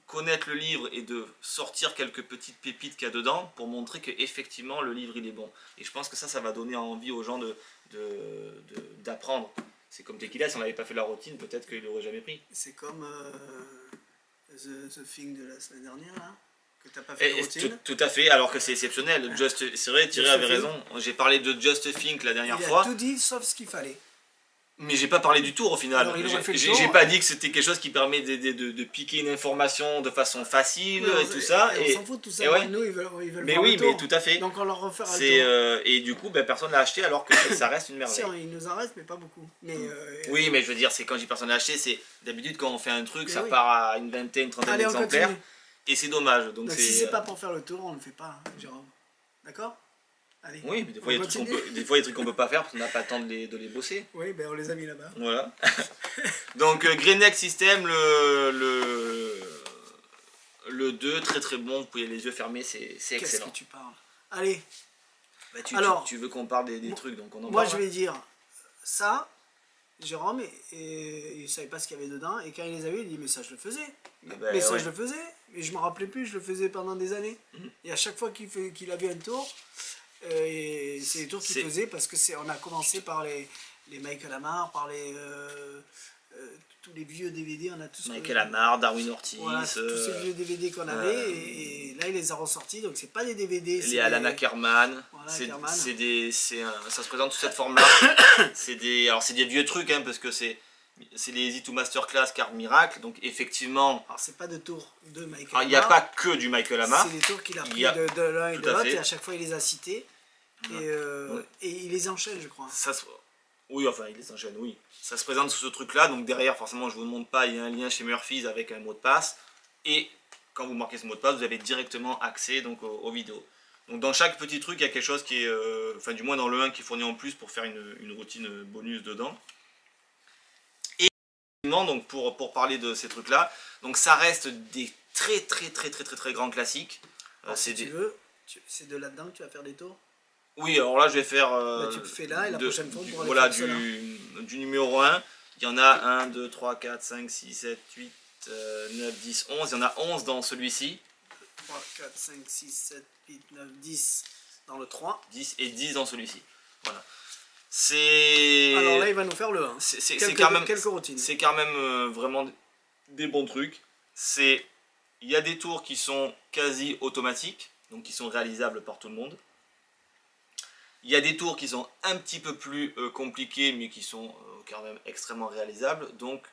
connaître le livre et de sortir quelques petites pépites qu'il y a dedans pour montrer qu'effectivement le livre il est bon. Et je pense que ça va donner envie aux gens d'apprendre. C'est comme Tequila, si on n'avait pas fait la routine, peut-être qu'il l'aurait jamais pris. C'est comme The Thing de la semaine dernière, là, que t'as pas fait la routine. Tout à fait, alors que c'est exceptionnel. C'est vrai, Thierry avait raison. J'ai parlé de Just Think la dernière fois. Il a tout dit sauf ce qu'il fallait. Mais j'ai pas parlé du tour au final. J'ai pas dit que c'était quelque chose qui permet de piquer une information de façon facile et tout ça. On s'en fout de tout ça. Ouais. Nous, ils veulent mais voir oui, le tour. mais tout à fait. Donc on leur refera le tour. Et du coup, personne l'a acheté alors que ça reste une merveille. Si, il nous en reste, mais pas beaucoup. Mais, oui, mais je veux dire, c'est quand je dis personne l'a acheté, c'est d'habitude quand on fait un truc, ça part à une vingtaine, trentaine d'exemplaires. Et c'est dommage. Donc si c'est pas pour faire le tour, on le fait pas, Jérôme. D'accord? Allez, oui, mais des fois, il y a des trucs qu'on peut pas faire parce qu'on n'a pas le temps de les bosser. Oui, on les a mis là-bas. Voilà. Donc, Greyneck System, le 2, très très bon, vous pouvez les yeux fermés, c'est excellent. Qu'est-ce que tu parles? Allez. Tu veux qu'on parle des trucs, donc on en parle. Moi, je vais dire ça, Jérôme, il ne savait pas ce qu'il y avait dedans, et quand il les a vus, il dit, mais ça, je le faisais. Je le faisais, mais je me rappelais plus, je le faisais pendant des années. Et à chaque fois qu'il avait un tour, et c'est les tours qu'il faisait parce que on a commencé par les Michael Amar, par tous les vieux DVD, on a tous Michael Amar, Darwin Ortiz, voilà, tous ces vieux DVD qu'on avait, et là il les a ressortis, donc c'est pas des DVD, les Alan Ackerman, voilà, ça se présente sous cette forme là. c'est des vieux trucs, hein, parce que c'est les Easy to Masterclass Card Miracle, donc effectivement... Alors c'est pas de tours de Michael Amar. Il n'y a pas que du Michael Amar. C'est des tours qu'il a pris de l'un et de l'autre, et à chaque fois il les a cités, et il les enchaîne, je crois. Oui, enfin il les enchaîne, oui. Ça se présente sous ce truc là, donc derrière forcément je vous montre pas, il y a un lien chez Murphy's avec un mot de passe, et quand vous marquez ce mot de passe, vous avez directement accès donc, aux vidéos. Donc dans chaque petit truc, il y a quelque chose qui est, enfin du moins dans le 1 qui est fourni en plus pour faire une routine bonus dedans. Donc pour parler de ces trucs là, donc ça reste des très grands classiques. Si tu veux, c'est de là-dedans que tu vas faire des tours. Oui, alors là je vais faire tu le fais là et la prochaine fois pour voilà, du numéro 1, il y en a 1, 2, 3, 4, 5, 6, 7, 8, 9, 10, 11, il y en a 11 dans celui-ci. 3, 4, 5, 6, 7, 8, 9, 10 dans le 3. 10 et 10 dans celui-ci. Voilà. Alors là, il va nous faire le 1. Quelques routines. C'est quand même vraiment des bons trucs. Il y a des tours qui sont quasi automatiques, donc qui sont réalisables par tout le monde. Il y a des tours qui sont un petit peu plus compliqués, mais qui sont quand même extrêmement réalisables. Donc,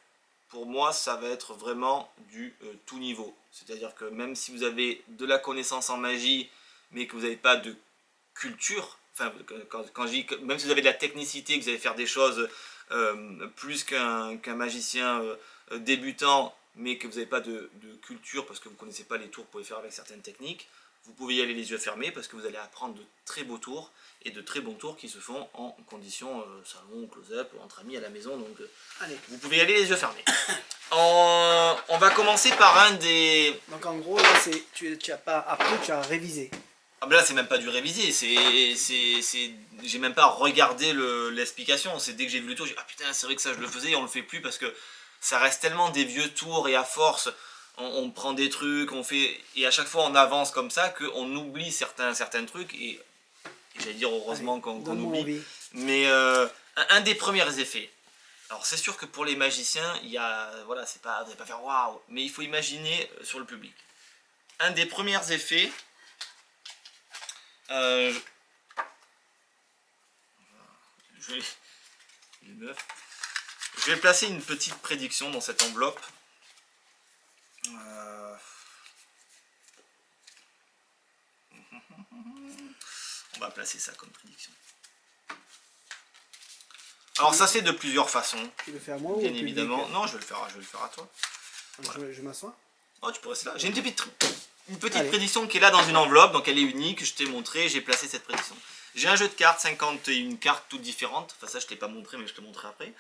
pour moi, ça va être vraiment du tout niveau. C'est-à-dire que même si vous avez de la connaissance en magie, mais que vous n'avez pas de culture, enfin, quand je dis, même si vous avez de la technicité, que vous allez faire des choses plus qu'un magicien débutant, mais que vous n'avez pas de culture parce que vous ne connaissez pas les tours que vous pouvez faire avec certaines techniques, vous pouvez y aller les yeux fermés parce que vous allez apprendre de très beaux tours et de très bons tours qui se font en conditions salon, close-up, entre amis à la maison. Donc vous pouvez y aller les yeux fermés. On va commencer par un des... Donc en gros, là, tu as pas appris, tu as révisé. Ah ben là c'est même pas du révisé, j'ai même pas regardé l'explication, c'est dès que j'ai vu le tour, j'ai dit ah putain c'est vrai que ça je le faisais et on le fait plus parce que ça reste tellement des vieux tours et à force on prend des trucs, on fait, et à chaque fois on avance comme ça, qu'on oublie certains trucs, et j'allais dire heureusement qu'on oublie. Mais un des premiers effets, alors c'est sûr que pour les magiciens, il y a, voilà, c'est pas, vous n'allez pas faire waouh, mais il faut imaginer sur le public. Un des premiers effets, je vais placer une petite prédiction dans cette enveloppe. On va placer ça comme prédiction. Alors ça c'est de plusieurs façons. Tu le fais à moi bien ou évidemment. Public? Non, je vais le faire à toi. Voilà. Je m'assois. Oh, tu pourrais rester là. J'ai une petite prédiction qui est là dans une enveloppe, donc elle est unique. Je t'ai montré, j'ai placé cette prédiction. J'ai un jeu de cartes, 51 cartes toutes différentes. Enfin ça je t'ai pas montré, mais je te montrerai après.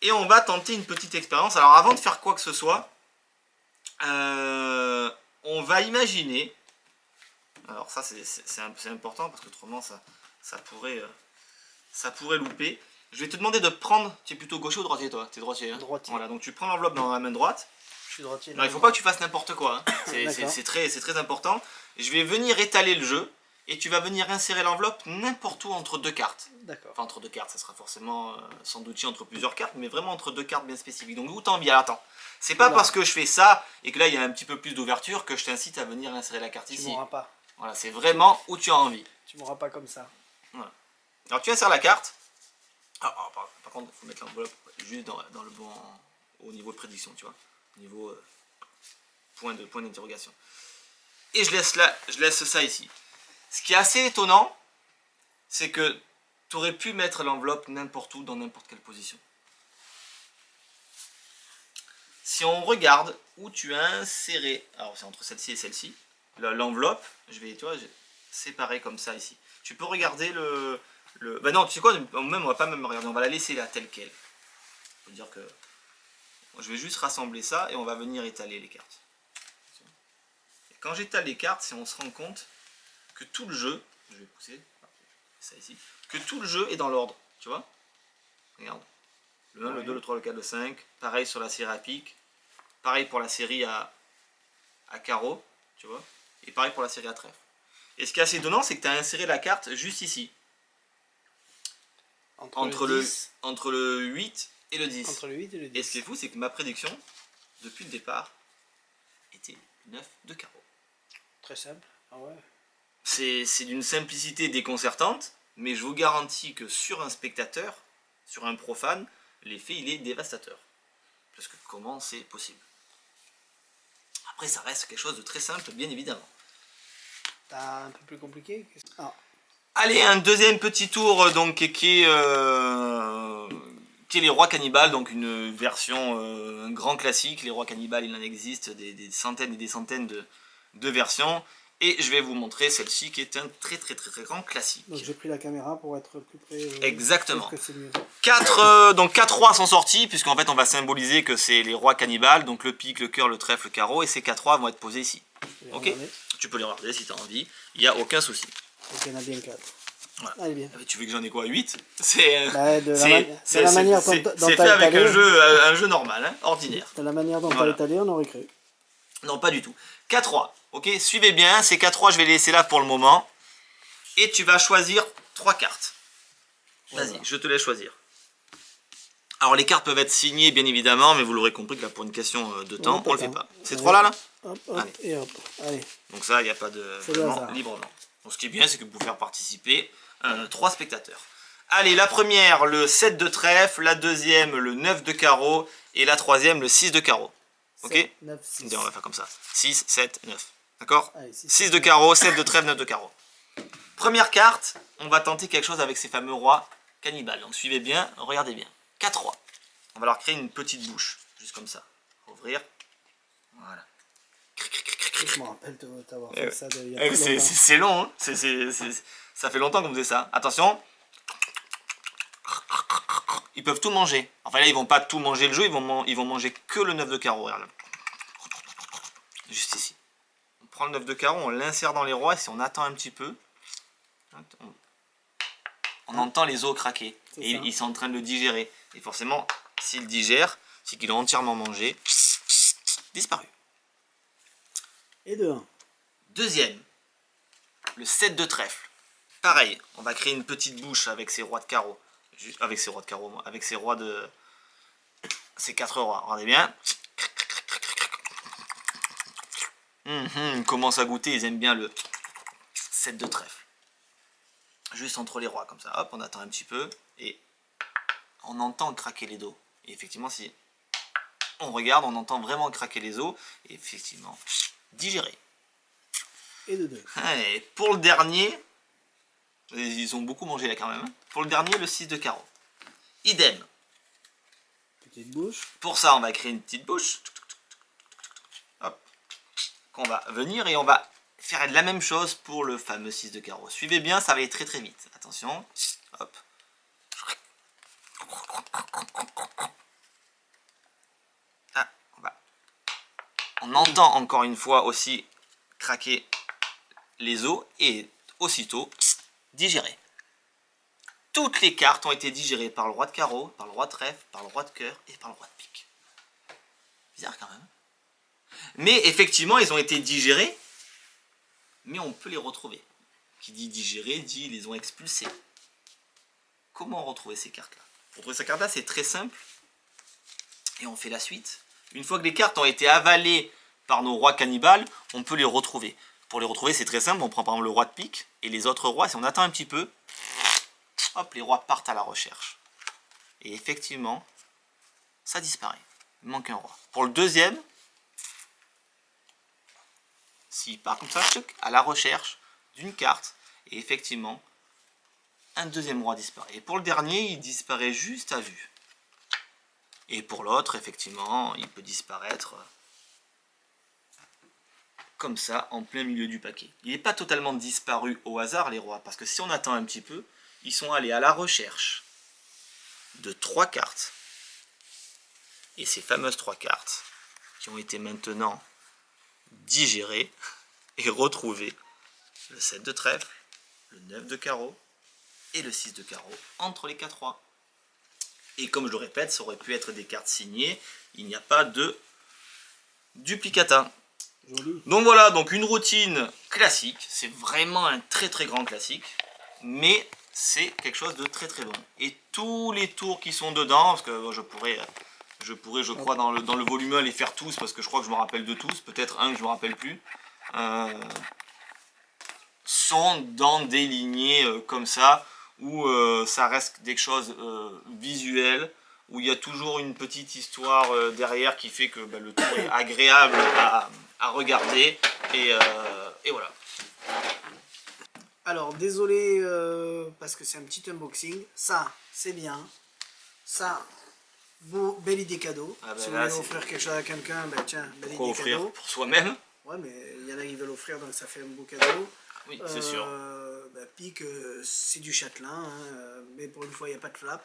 Et on va tenter une petite expérience. Alors avant de faire quoi que ce soit, on va imaginer. Alors ça c'est important parce qu'autrement ça pourrait louper. Je vais te demander de prendre. Tu es plutôt gaucher ou droitier toi? Tu es droitier. Hein? Droitier. Voilà, donc tu prends l'enveloppe dans la main droite. Je suis droitier. Non, il ne faut pas que tu fasses n'importe quoi. Hein. C'est très important. Je vais venir étaler le jeu et tu vas venir insérer l'enveloppe n'importe où entre deux cartes. D'accord. Enfin entre deux cartes, ça sera forcément sans doute entre plusieurs cartes, mais vraiment entre deux cartes bien spécifiques. Donc où t'as envie? Alors attends. C'est pas parce que je fais ça et que là il y a un petit peu plus d'ouverture que je t'incite à venir insérer la carte ici. Tu m'auras pas. Voilà, c'est vraiment où tu as envie. Tu m'auras pas comme ça. Voilà. Alors tu insères la carte. Par contre, il faut mettre l'enveloppe juste dans le bon, au niveau de prédiction, tu vois. Au niveau point d'interrogation. Et je laisse ça ici. Ce qui est assez étonnant, c'est que tu aurais pu mettre l'enveloppe n'importe où, dans n'importe quelle position. Si on regarde où tu as inséré, alors c'est entre celle-ci et celle-ci, l'enveloppe, je vais séparer comme ça ici. Tu peux regarder ben non, tu sais quoi, on va pas même regarder, on va la laisser là telle qu'elle. Je veux dire que je vais juste rassembler ça et on va venir étaler les cartes. Et quand j'étale les cartes, si on se rend compte que tout le jeu, je vais pousser ça ici, que tout le jeu est dans l'ordre, tu vois. Regarde. Le 1, le 2, le 3, le 4, le 5. Pareil sur la série à pique. Pareil pour la série à carreau, tu vois. Et pareil pour la série à trèfle. Et ce qui est assez étonnant, c'est que tu as inséré la carte juste ici. Entre le 8 et le 10. Entre le 8 et le 10. Et ce qui est fou, c'est que ma prédiction, depuis le départ, était 9 de carreau. Très simple. Ah ouais. C'est d'une simplicité déconcertante, mais je vous garantis que sur un spectateur, sur un profane, l'effet il est dévastateur. Parce que comment c'est possible? Après ça reste quelque chose de très simple, bien évidemment. T'as un peu plus compliqué? Allez, un deuxième petit tour donc, qui est les rois cannibales, donc une version, un grand classique. Les rois cannibales, il en existe des centaines et des centaines de versions. Et je vais vous montrer celle-ci qui est un très grand classique. Donc j'ai pris la caméra pour être plus près. Exactement. Que c'est mieux. Donc 4 rois sont sortis, puisqu'en fait on va symboliser que c'est les rois cannibales, donc le pique, le cœur, le trèfle, le carreau, et ces 4 rois vont être posés ici. Ok. Tu peux les regarder si tu as envie, il n'y a aucun souci. Donc il y en a bien 4. Voilà. Allez, bien. Tu veux que j'en ai quoi, 8? C'est la manière dont fait avec un jeu normal, hein, ordinaire. De la manière dont tu as étalé, on aurait cru. Non, pas du tout. 4 rois, ok, suivez bien, ces 4 rois je vais les laisser là pour le moment. Et tu vas choisir 3 cartes. Vas-y, voilà. Je te laisse choisir. Alors les cartes peuvent être signées bien évidemment, mais vous l'aurez compris que là pour une question de temps, on le fait pas. Ces 3 là hop, hop, et hop, allez. Donc ça, il n'y a pas de... Vraiment, librement. Donc ce qui est bien, c'est que vous pouvez faire participer 3 spectateurs. Allez, la première, le 7 de trèfle, la deuxième, le 9 de carreau, et la troisième, le 6 de carreau. Ok, 7, 9, 6. On va faire comme ça. 6, 7, 9. D'accord? 6 de carreau, 7 de trèfle, 9 de carreau. Première carte, on va tenter quelque chose avec ces fameux rois cannibales. Donc suivez bien, regardez bien. 4 rois. On va leur créer une petite bouche. Juste comme ça. Ouvrir. Voilà. Je me rappelle de t'avoir fait ça. C'est long, hein. Ça fait longtemps qu'on faisait ça. Attention. Ils peuvent tout manger. Enfin là, ils vont pas tout manger le jeu, ils vont manger que le 9 de carreau. Regarde. Juste ici. On prend le 9 de carreau, on l'insère dans les rois, et si on attend un petit peu, on entend les os craquer. Et ils sont en train de le digérer. Et forcément, s'ils digèrent, c'est qu'ils l'ont entièrement mangé. Disparu. Et de 1. Deuxième, le 7 de trèfle. Pareil, on va créer une petite bouche avec ses rois de carreau. Avec ses rois de carreau, avec ses rois de... Ces 4 rois, regardez bien. Ils commencent à goûter, ils aiment bien le 7 de trèfle. Juste entre les rois, comme ça. Hop, on attend un petit peu. Et on entend craquer les dos. Et effectivement, si on regarde, on entend vraiment craquer les os. Et effectivement, digérer. Et de 2. Et pour le dernier, ils ont beaucoup mangé là quand même. Pour le dernier, le 6 de carreau. Idem. Petite bouche. Pour ça, on va créer une petite bouche. Hop. Qu'on va venir et on va faire la même chose pour le fameux 6 de carreau. Suivez bien, ça va aller très très vite. Attention. Hop. Ah, on entend encore une fois aussi craquer les os et aussitôt digérer. Toutes les cartes ont été digérées par le roi de carreau, par le roi de trèfle, par le roi de cœur et par le roi de pique. Bizarre quand même. Mais effectivement, ils ont été digérés, mais on peut les retrouver. Qui dit digérer, dit ils les ont expulsés. Comment retrouver ces cartes-là? Pour retrouver ces cartes-là, c'est très simple. Et on fait la suite. Une fois que les cartes ont été avalées par nos rois cannibales, on peut les retrouver. Pour les retrouver, c'est très simple. On prend par exemple le roi de pique et les autres rois. Si on attend un petit peu, hop, les rois partent à la recherche. Et effectivement, ça disparaît. Il manque un roi. Pour le deuxième, s'il part comme ça, à la recherche d'une carte, et effectivement, un deuxième roi disparaît. Et pour le dernier, il disparaît juste à vue. Et pour l'autre, effectivement, il peut disparaître comme ça, en plein milieu du paquet. Il n'est pas totalement disparu au hasard, les rois, parce que si on attend un petit peu, ils sont allés à la recherche de 3 cartes. Et ces fameuses 3 cartes, qui ont été maintenant digérées et retrouvées, le 7 de trèfle, le 9 de carreau et le 6 de carreau, entre les 4 rois. Et comme je le répète, ça aurait pu être des cartes signées, il n'y a pas de duplicata. Joli. Donc voilà, donc une routine classique, c'est vraiment un très très grand classique, mais c'est quelque chose de très très bon. Et tous les tours qui sont dedans, parce que je pourrais, je crois, dans le volume 1 les faire tous, parce que je crois que je me rappelle de tous, peut-être un que je ne me rappelle plus, sont dans des lignées comme ça, où ça reste des choses visuelles, où il y a toujours une petite histoire derrière qui fait que le tour est agréable à regarder, et voilà. Alors, désolé, parce que c'est un petit unboxing. Ça, c'est bien. Ça, belle idée cadeau. Si vous voulez offrir quelque chose à quelqu'un, tiens, belle idée offrir cadeau. Pour soi-même. Ouais, mais il y en a qui veulent offrir, donc ça fait un beau cadeau. Oui, c'est sûr. Pique, c'est du châtelain, hein, mais pour une fois, il n'y a pas de flap.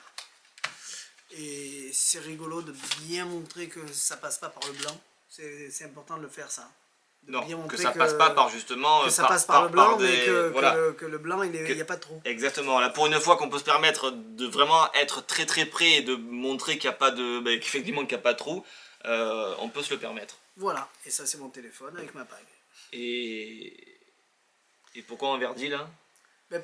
Et c'est rigolo de bien montrer que ça passe pas par le blanc. C'est important de le faire, ça. Non, que ça passe pas par justement... Que ça passe par le blanc, mais que le blanc, il n'y a pas de trou. Exactement. Là, pour une fois qu'on peut se permettre de vraiment être très très près et de montrer qu'il n'y a pas de... qu'effectivement, qu'il n'y a pas de trou, on peut se le permettre. Voilà. Et ça, c'est mon téléphone avec ma bague. Et pourquoi on verdit, là?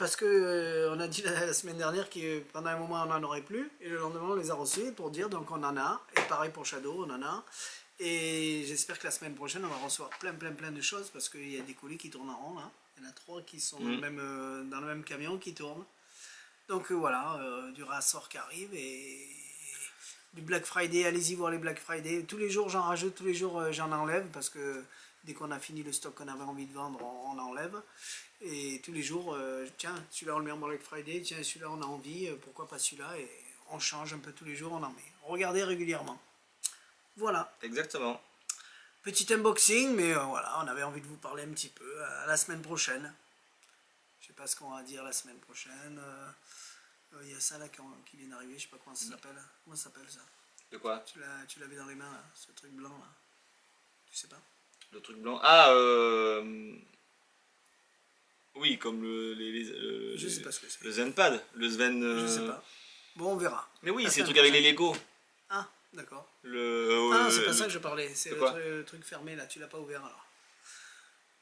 Parce que on a dit la semaine dernière que pendant un moment, on n'en aurait plus. Et le lendemain, on les a reçus pour dire, donc on en a. Et pareil pour Shadow, on en a. Et j'espère que la semaine prochaine, on va recevoir plein de choses parce qu'il y a des colis qui tournent en rond là. Il y en a 3 qui sont dans le même camion qui tournent. Donc voilà, du rassort qui arrive et du Black Friday. Allez-y voir les Black Friday. Tous les jours, j'en rajoute, tous les jours, j'en enlève parce que dès qu'on a fini le stock qu'on avait envie de vendre, on enlève. Et tous les jours, tiens, celui-là on le met en Black Friday, tiens, celui-là on a envie, pourquoi pas celui-là, et on change un peu tous les jours, on en met. Regardez régulièrement. Voilà. Exactement. Petit unboxing, mais voilà, on avait envie de vous parler un petit peu. À la semaine prochaine. Je sais pas ce qu'on va dire la semaine prochaine. Il y a ça là qui vient d'arriver, je sais pas comment ça s'appelle. Comment ça s'appelle ça? De quoi? Tu l'avais dans les mains là, ce truc blanc là. Tu sais pas? Le truc blanc. Ah, oui, comme je sais pas ce que c'est. Le Zenpad. Le Sven. Je sais pas. Bon, on verra. Mais oui, c'est le truc avec les Lego. Ah, d'accord. Ah non, c'est pas ça que je parlais. C'est le truc fermé là, tu l'as pas ouvert alors.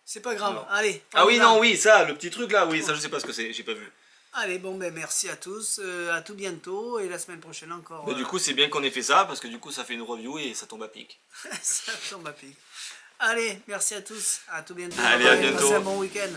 C'est pas grave, non. Allez. Ah oui, non, oui, ça, le petit truc là, oui, ça je sais pas ce que c'est, j'ai pas vu. Allez, bon, ben merci à tous, à tout bientôt, et la semaine prochaine encore. Mais du coup, c'est bien qu'on ait fait ça, parce que du coup, ça fait une review et ça tombe à pic. Ça tombe à pic. Allez, merci à tous, à tout bientôt. Allez, à bientôt. Passez un bon week-end.